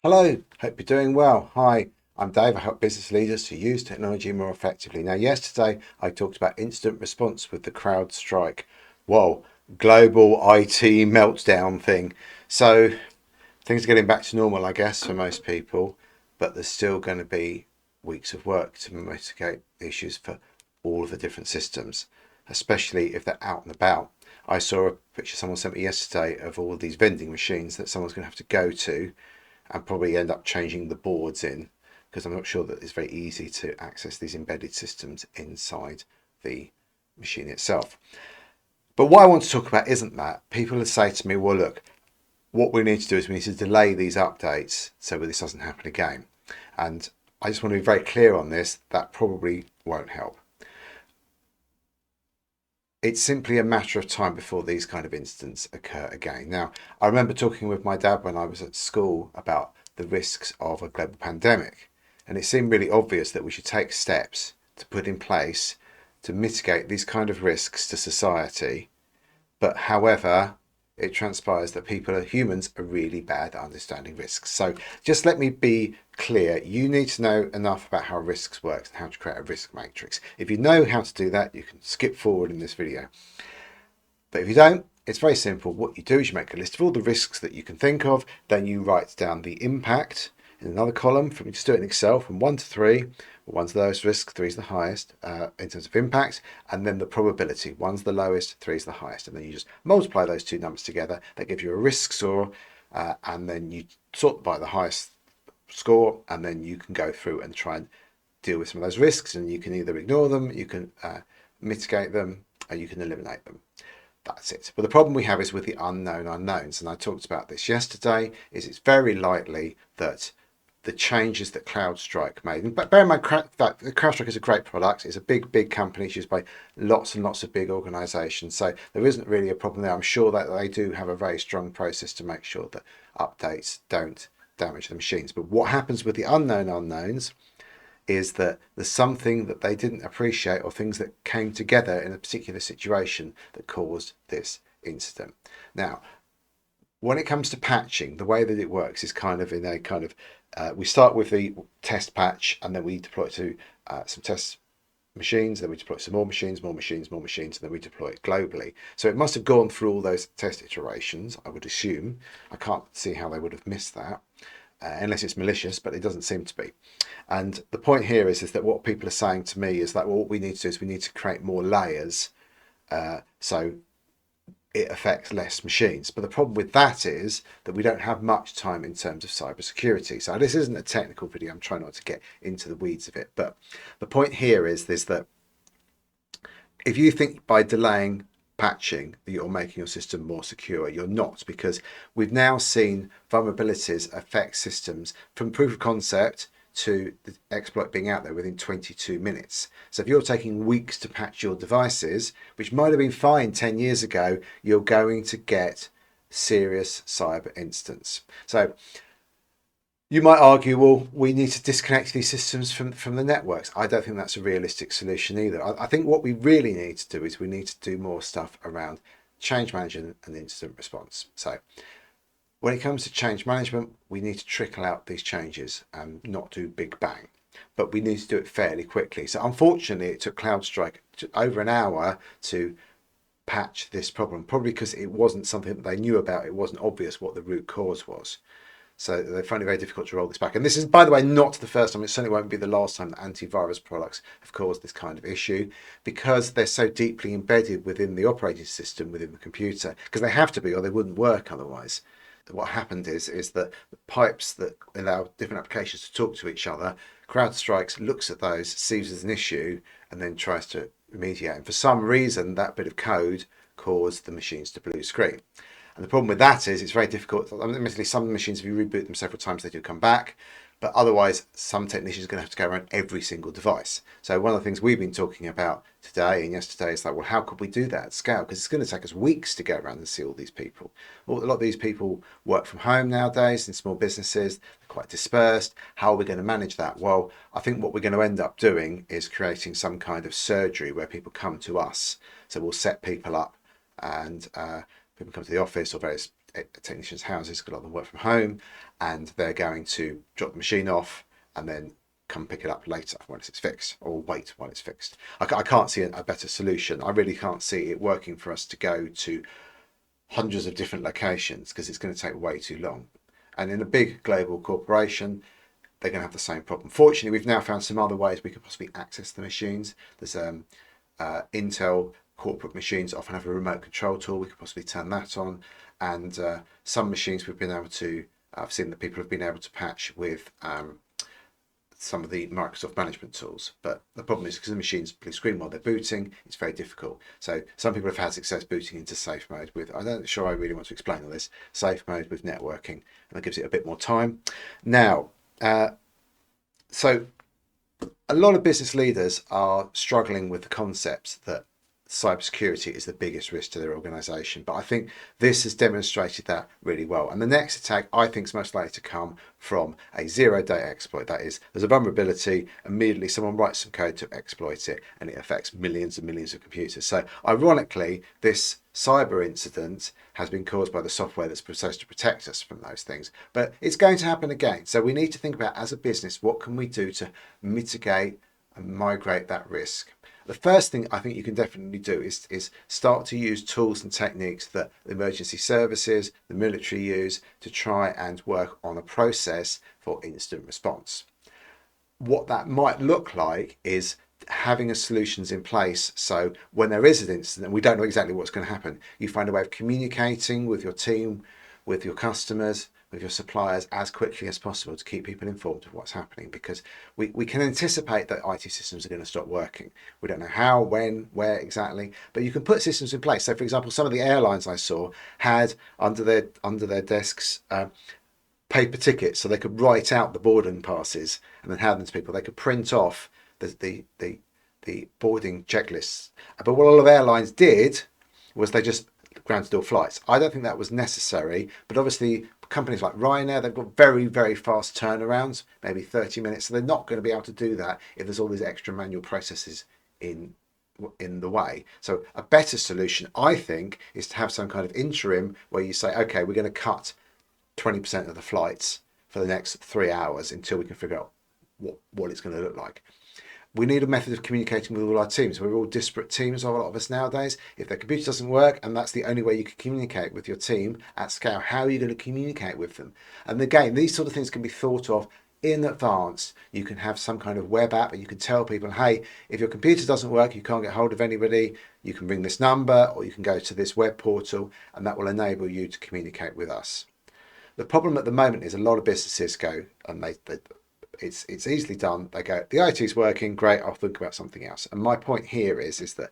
Hello, hope you're doing well. Hi, I'm Dave. I help business leaders to use technology more effectively. Now, yesterday I talked about instant response with the CrowdStrike, whoa, global IT meltdown thing. So things are getting back to normal, I guess, for most people, but there's still going to be weeks of work to mitigate the issues for all of the different systems, especially if they're out and about. I saw a picture someone sent me yesterday of all of these vending machines that someone's going to have to go to and probably end up changing the boards in, because I'm not sure that it's very easy to access these embedded systems inside the machine itself. But what I want to talk about isn't that. People will say to me, well, look, what we need to do is we need to delay these updates so that this doesn't happen again. And I just want to be very clear on this. That probably won't help. It's simply a matter of time before these kind of incidents occur again. Now, I remember talking with my dad when I was at school about the risks of a global pandemic, and it seemed really obvious that we should take steps to put in place to mitigate these kind of risks to society. But however, it transpires that humans are really bad at understanding risks. So just let me be clear. You need to know enough about how risks works and how to create a risk matrix. If you know how to do that, you can skip forward in this video. But if you don't, it's very simple. What you do is you make a list of all the risks that you can think of. Then you write down the impact in another column. From just do it in Excel from 1 to 3. One's the lowest risk, 3 is the highest in terms of impact, and then the probability. 1's the lowest, 3 is the highest, and then you just multiply those two numbers together. That gives you a risk score, and then you sort by the highest score, and then you can go through and try and deal with some of those risks, and you can either ignore them, you can mitigate them, or you can eliminate them. That's it. But the problem we have is with the unknown unknowns, and I talked about this yesterday, is it's very likely that the changes that CrowdStrike made, and bear in mind that CrowdStrike is a great product. It's a big company. It's used by lots and lots of big organisations. So there isn't really a problem there. I'm sure that they do have a very strong process to make sure that updates don't damage the machines. But what happens with the unknown unknowns is that there's something that they didn't appreciate or things that came together in a particular situation that caused this incident. Now, when it comes to patching, the way that it works is kind of in a kind of we start with the test patch, and then we deploy it to some test machines, then we deploy some more machines, and then we deploy it globally. So it must have gone through all those test iterations, I would assume. I can't see how they would have missed that, unless it's malicious, but it doesn't seem to be. And the point here is that what people are saying to me is that, well, what we need to do is we need to create more layers, so it affects less machines. But the problem with that is that we don't have much time in terms of cybersecurity. So this isn't a technical video. I'm trying not to get into the weeds of it. But the point here is this, that if you think by delaying patching that you're making your system more secure, you're not, because we've now seen vulnerabilities affect systems from proof of concept to the exploit being out there within 22 minutes. So if you're taking weeks to patch your devices, which might have been fine 10 years ago, you're going to get serious cyber incidents. So you might argue, well, we need to disconnect these systems from the networks. I don't think that's a realistic solution either. I think what we really need to do is we need to do more stuff around change management and incident response. So when it comes to change management, we need to trickle out these changes and not do big bang, but we need to do it fairly quickly. So unfortunately, it took CrowdStrike over an hour to patch this problem, probably because it wasn't something that they knew about. It wasn't obvious what the root cause was. So they find it very difficult to roll this back. And this is, by the way, not the first time. It certainly won't be the last time that antivirus products have caused this kind of issue, because they're so deeply embedded within the operating system, within the computer, because they have to be or they wouldn't work otherwise. What happened is that the pipes that allow different applications to talk to each other, CrowdStrike looks at those, sees as an issue, and then tries to remediate. And for some reason, that bit of code caused the machines to blue screen. And the problem with that is it's very difficult. Admittedly, some machines, if you reboot them several times, they do come back. But otherwise, some technicians are going to have to go around every single device. So one of the things we've been talking about today and yesterday is like, well, how could we do that at scale? Because it's going to take us weeks to go around and see all these people. Well, a lot of these people work from home nowadays in small businesses. They're quite dispersed. How are we going to manage that? Well, I think what we're going to end up doing is creating some kind of surgery where people come to us. So we'll set people up, and people come to the office or various technicians' houses, a lot of them work from home, and they're going to drop the machine off and then come pick it up later once it's fixed, or wait while it's fixed. I can't see a better solution. I really can't see it working for us to go to hundreds of different locations, because it's going to take way too long. And in a big global corporation, they're going to have the same problem. Fortunately, we've now found some other ways we could possibly access the machines. There's Intel corporate machines often have a remote control tool. We could possibly turn that on. And some machines we've been able to, I've seen that people have been able to patch with some of the Microsoft management tools. But the problem is, because the machines blue screen while they're booting, it's very difficult. So some people have had success booting into safe mode with, I'm not sure I really want to explain all this, safe mode with networking, and that gives it a bit more time. Now, so a lot of business leaders are struggling with the concept that cybersecurity is the biggest risk to their organization, but I think this has demonstrated that really well. And the next attack, I think, is most likely to come from a zero-day exploit. That is, there's a vulnerability, immediately someone writes some code to exploit it, and it affects millions and millions of computers. So ironically, this cyber incident has been caused by the software that's supposed to protect us from those things, but it's going to happen again. So we need to think about, as a business, what can we do to mitigate and migrate that risk? The first thing I think you can definitely do is start to use tools and techniques that the emergency services, the military use to try and work on a process for instant response. What that might look like is having a solutions in place, so when there is an incident and we don't know exactly what's going to happen, you find a way of communicating with your team, with your customers, with your suppliers as quickly as possible to keep people informed of what's happening, because we can anticipate that IT systems are going to stop working. We don't know how, when, where exactly, but you can put systems in place. So for example, some of the airlines I saw had under their desks paper tickets, so they could write out the boarding passes and then hand them to people. They could print off the boarding checklists. But what a lot of airlines did was they just ground door flights. I don't think that was necessary, but obviously companies like Ryanair, they've got very, very fast turnarounds, maybe 30 minutes. So they're not going to be able to do that if there's all these extra manual processes in the way. So a better solution, I think, is to have some kind of interim where you say, okay, we're going to cut 20% of the flights for the next 3 hours until we can figure out what it's going to look like. We need a method of communicating with all our teams. We're all disparate teams, a lot of us nowadays. If their computer doesn't work and that's the only way you can communicate with your team at scale, how are you going to communicate with them? And again, these sort of things can be thought of in advance. You can have some kind of web app and you can tell people, hey, if your computer doesn't work, you can't get hold of anybody, you can ring this number or you can go to this web portal, and that will enable you to communicate with us. The problem at the moment is a lot of businesses go and it's easily done. They go, the IT is working, great, I'll think about something else. And my point here is that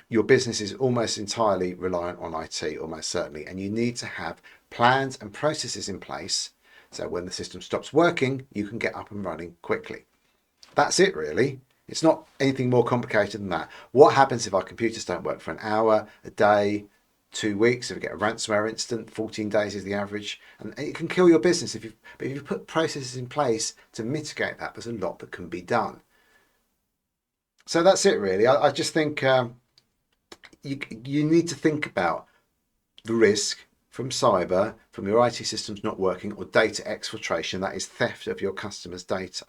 your business is almost entirely reliant on IT, almost certainly, and you need to have plans and processes in place so when the system stops working, you can get up and running quickly. That's it, really. It's not anything more complicated than that. What happens if our computers don't work for an hour, a day, 2 weeks? If we get a ransomware incident, 14 days is the average, and it can kill your business. But if you put processes in place to mitigate that, there's a lot that can be done. So that's it, really. I just think you need to think about the risk from cyber, from your IT systems not working, or data exfiltration, that is theft of your customers' data.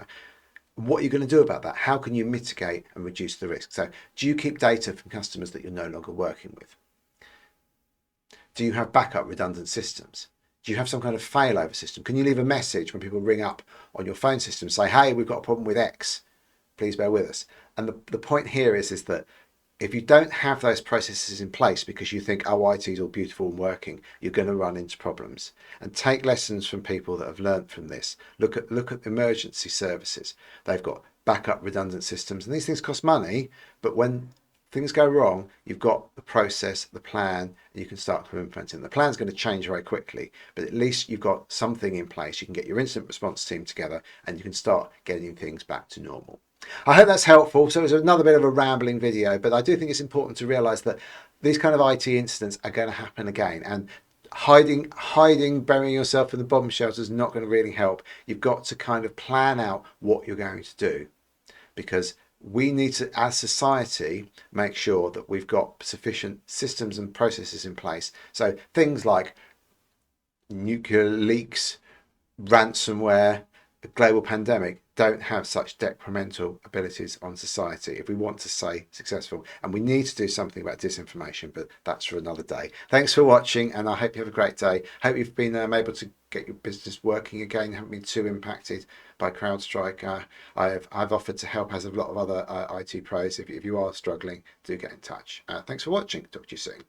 What are you going to do about that? How can you mitigate and reduce the risk? So do you keep data from customers that you're no longer working with? Do you have backup redundant systems? Do you have some kind of failover system? Can you leave a message when people ring up on your phone system, say, hey, we've got a problem with X, please bear with us? And the point here is that if you don't have those processes in place because you think, oh, IT is all beautiful and working, you're going to run into problems. And take lessons from people that have learned from this. Look at emergency services. They've got backup redundant systems, and these things cost money, but when things go wrong, you've got the process, the plan, and you can start to implement it. The plan's going to change very quickly, but at least you've got something in place. You can get your incident response team together and you can start getting things back to normal. I hope that's helpful. So it was another bit of a rambling video, but I do think it's important to realize that these kind of IT incidents are going to happen again, and hiding, burying yourself in the bomb shelter is not going to really help. You've got to kind of plan out what you're going to do, because we need to, as society, make sure that we've got sufficient systems and processes in place. So things like nuclear leaks, ransomware, a global pandemic don't have such detrimental abilities on society if we want to stay successful. And we need to do something about disinformation, but that's for another day. Thanks for watching, and I hope you have a great day. Hope you've been able to get your business working again, haven't been too impacted by CrowdStrike. I've offered to help, as a lot of other IT pros. If you are struggling, do get in touch. Thanks for watching. Talk to you soon.